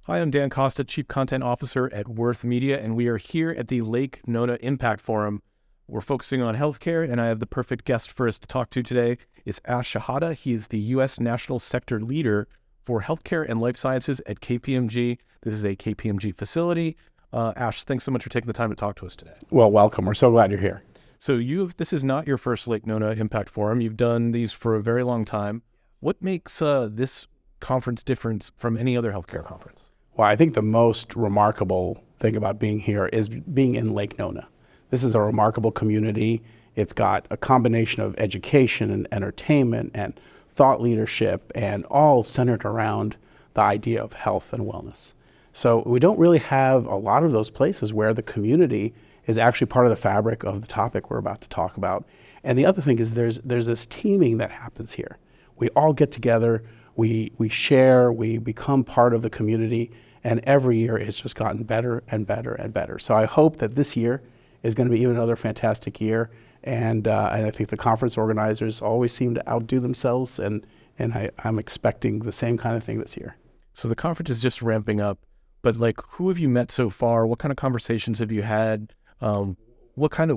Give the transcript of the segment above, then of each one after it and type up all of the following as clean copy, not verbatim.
Hi, I'm Dan Costa, Chief Content Officer at Worth Media, and we are here at the Lake Nona Impact Forum. We're focusing on healthcare, and I have the perfect guest for us to talk to today. It's Shehata. He is the U.S. National Sector Leader for Healthcare and Life Sciences at KPMG. This is a KPMG facility. Ash, thanks so much for taking the time to talk to us today. Well, welcome. We're so glad you're here. So this is not your first Lake Nona Impact Forum. You've done these for a very long time. What makes this conference different from any other healthcare conference? Well, I think the most remarkable thing about being here is being in Lake Nona. This is a remarkable community. It's got a combination of education and entertainment and thought leadership, and all centered around the idea of health and wellness. So we don't really have a lot of those places where the community is actually part of the fabric of the topic we're about to talk about. And the other thing is there's this teaming that happens here. We all get together, we share, we become part of the community, and every year it's just gotten better and better and better. So I hope that this year is going to be even another fantastic year. And I think the conference organizers always seem to outdo themselves, and I'm expecting the same kind of thing this year. So the conference is just ramping up, but who have you met so far? What kind of conversations have you had? Describe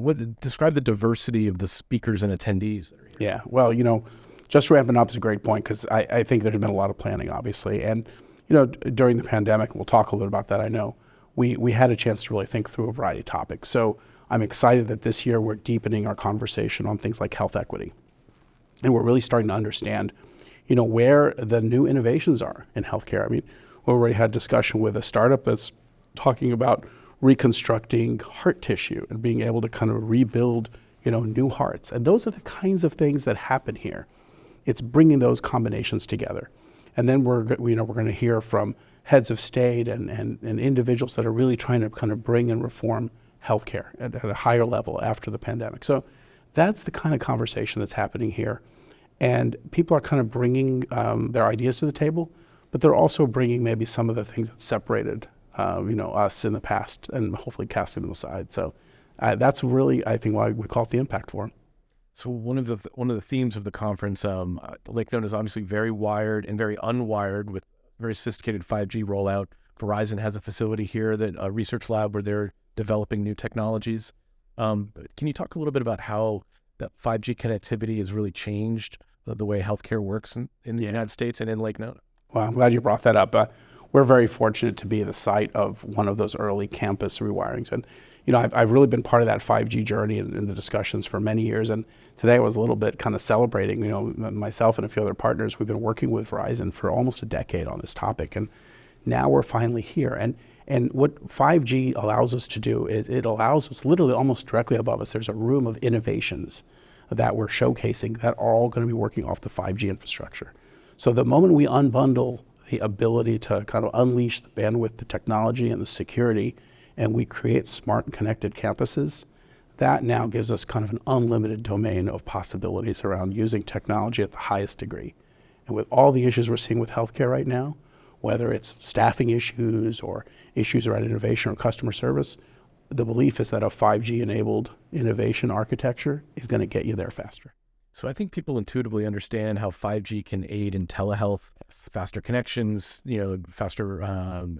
the diversity of the speakers and attendees that are here. Yeah, well, just ramping up is a great point, because I think there's been a lot of planning, obviously. And, during the pandemic, we'll talk a little bit about that, I know, we had a chance to really think through a variety of topics. So I'm excited that this year we're deepening our conversation on things like health equity. And we're really starting to understand, where the new innovations are in healthcare. I mean, we already had discussion with a startup that's talking about reconstructing heart tissue and being able to kind of rebuild, new hearts. And those are the kinds of things that happen here. It's bringing those combinations together. And then we're going to hear from heads of state and individuals that are really trying to kind of bring and reform healthcare at a higher level after the pandemic. So that's the kind of conversation that's happening here. And people are kind of bringing their ideas to the table, but they're also bringing maybe some of the things that separated us in the past, and hopefully casting them aside. So that's really, I think, why we call it the Impact Forum. So one of the themes of the conference, Lake Nona is obviously very wired and very unwired with very sophisticated 5G rollout. Verizon has a facility here, a research lab where they're developing new technologies. Can you talk a little bit about how that 5G connectivity has really changed the way healthcare works in the United States and in Lake Nona? Well, I'm glad you brought that up. We're very fortunate to be the site of one of those early campus rewirings. And, I've really been part of that 5G journey in the discussions for many years. And today I was a little bit kind of celebrating, myself and a few other partners, we've been working with Verizon for almost a decade on this topic. And now we're finally here. And what 5G allows us to do is it allows us literally almost directly above us, there's a room of innovations that we're showcasing that are all going to be working off the 5G infrastructure. So the moment we unbundle the ability to kind of unleash the bandwidth, the technology, and the security, and we create smart and connected campuses, that now gives us kind of an unlimited domain of possibilities around using technology at the highest degree. And with all the issues we're seeing with healthcare right now, whether it's staffing issues or issues around innovation or customer service, the belief is that a 5G-enabled innovation architecture is going to get you there faster. So I think people intuitively understand how 5G can aid in telehealth, faster connections, faster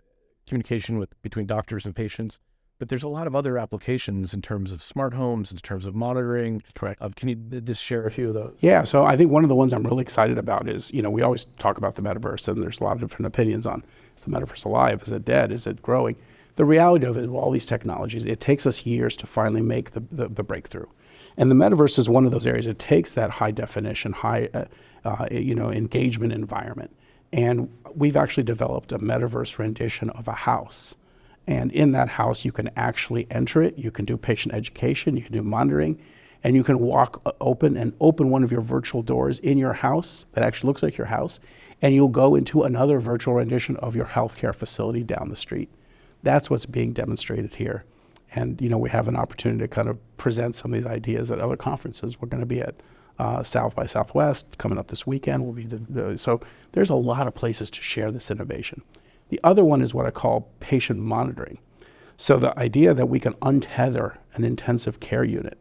communication between doctors and patients. But there's a lot of other applications in terms of smart homes, in terms of monitoring. Correct. Can you just share a few of those? Yeah, so I think one of the ones I'm really excited about is, we always talk about the metaverse, and there's a lot of different opinions on, is the metaverse alive? Is it dead? Is it growing? The reality of it, with all these technologies, it takes us years to finally make the breakthrough. And the metaverse is one of those areas. It takes that high definition, high engagement environment. And we've actually developed a metaverse rendition of a house. And in that house, you can actually enter it. You can do patient education. You can do monitoring. And you can open one of your virtual doors in your house that actually looks like your house. And you'll go into another virtual rendition of your healthcare facility down the street. That's what's being demonstrated here. And, we have an opportunity to kind of present some of these ideas at other conferences. We're going to be at South by Southwest coming up this weekend. So there's a lot of places to share this innovation. The other one is what I call patient monitoring. So the idea that we can untether an intensive care unit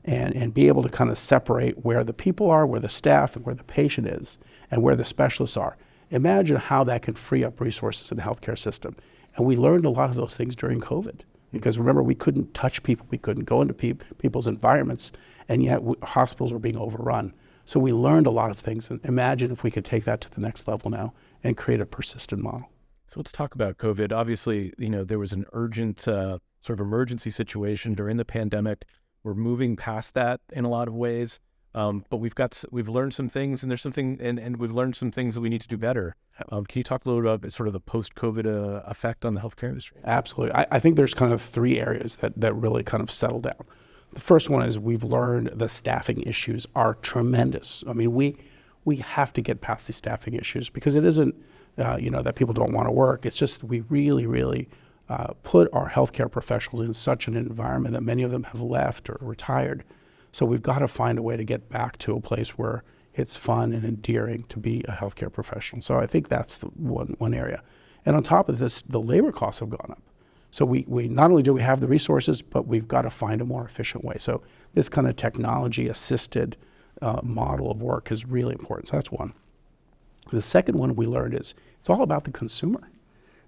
and be able to kind of separate where the people are, where the staff, and where the patient is, and where the specialists are, Imagine how that can free up resources in the healthcare system. And we learned a lot of those things during COVID. Because remember, we couldn't touch people, we couldn't go into people's environments, and yet hospitals were being overrun. So we learned a lot of things. And imagine if we could take that to the next level now and create a persistent model. So let's talk about COVID. Obviously, there was an urgent sort of emergency situation during the pandemic. We're moving past that in a lot of ways, but we've learned some things, and there's something, and we've learned some things that we need to do better. Can you talk a little bit about sort of the post-COVID effect on the healthcare industry? Absolutely. I think there's kind of three areas that really kind of settle down. The first one is we've learned the staffing issues are tremendous. I mean, we have to get past these staffing issues because it isn't, that people don't want to work. It's just we really, really put our healthcare professionals in such an environment that many of them have left or retired. So we've got to find a way to get back to a place where it's fun and endearing to be a healthcare professional. So I think that's the one area. And on top of this, the labor costs have gone up. So we not only do we have the resources, but we've got to find a more efficient way. So this kind of technology-assisted model of work is really important. So that's one. The second one we learned is it's all about the consumer.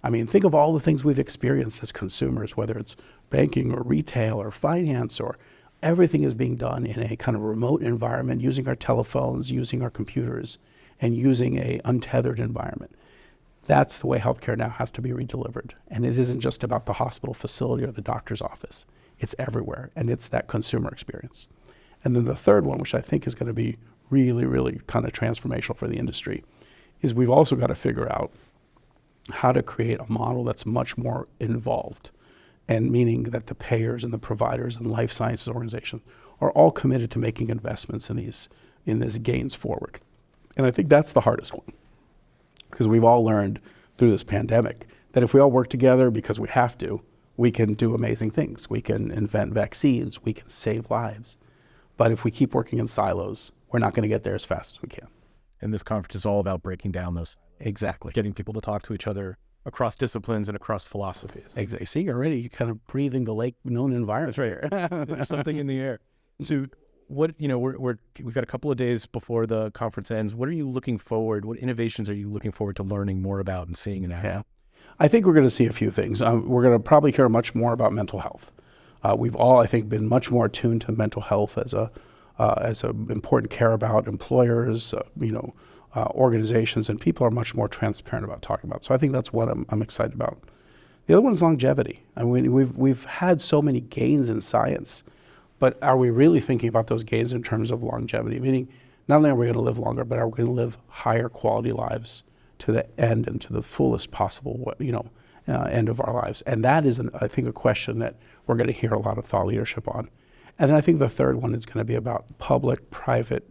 I mean, think of all the things we've experienced as consumers, whether it's banking or retail or finance, or everything is being done in a kind of remote environment, using our telephones, using our computers, and using a untethered environment. That's the way healthcare now has to be redelivered. And it isn't just about the hospital facility or the doctor's office. It's everywhere, and it's that consumer experience. And then the third one, which I think is going to be really, really kind of transformational for the industry, is we've also got to figure out how to create a model that's much more involved, and meaning that the payers and the providers and life sciences organizations are all committed to making investments in these gains forward. And I think that's the hardest one, because we've all learned through this pandemic that if we all work together because we have to, we can do amazing things. We can invent vaccines, we can save lives. But if we keep working in silos, we're not going to get there as fast as we can. And this conference is all about breaking down those. Exactly. Getting people to talk to each other across disciplines and across philosophies. Exactly. See, already you're kind of breathing the Lake Nona environment. That's right. There's something in the air. So we've got a couple of days before the conference ends. What innovations are you looking forward to learning more about and seeing in action? Yeah. I think we're going to see a few things. We're going to probably hear much more about mental health. We've all, I think, been much more attuned to mental health as a important care about employers, organizations, and people are much more transparent about talking about. So I think that's what I'm excited about. The other one is longevity. I mean, we've had so many gains in science, but are we really thinking about those gains in terms of longevity? Meaning, not only are we going to live longer, but are we going to live higher quality lives to the end and to the fullest possible, end of our lives? And that is, I think, a question that we're going to hear a lot of thought leadership on. And then I think the third one is going to be about public-private,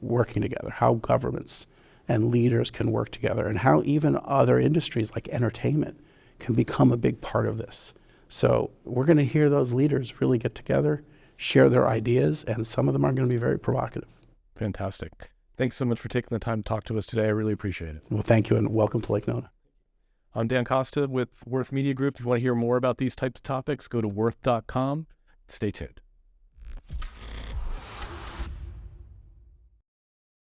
working together, how governments and leaders can work together, and how even other industries like entertainment can become a big part of this. So we're going to hear those leaders really get together, share their ideas, and some of them are going to be very provocative. Fantastic. Thanks so much for taking the time to talk to us today. I really appreciate it. Well, thank you, and welcome to Lake Nona. I'm Dan Costa with Worth Media Group. If you want to hear more about these types of topics, go to worth.com. Stay tuned.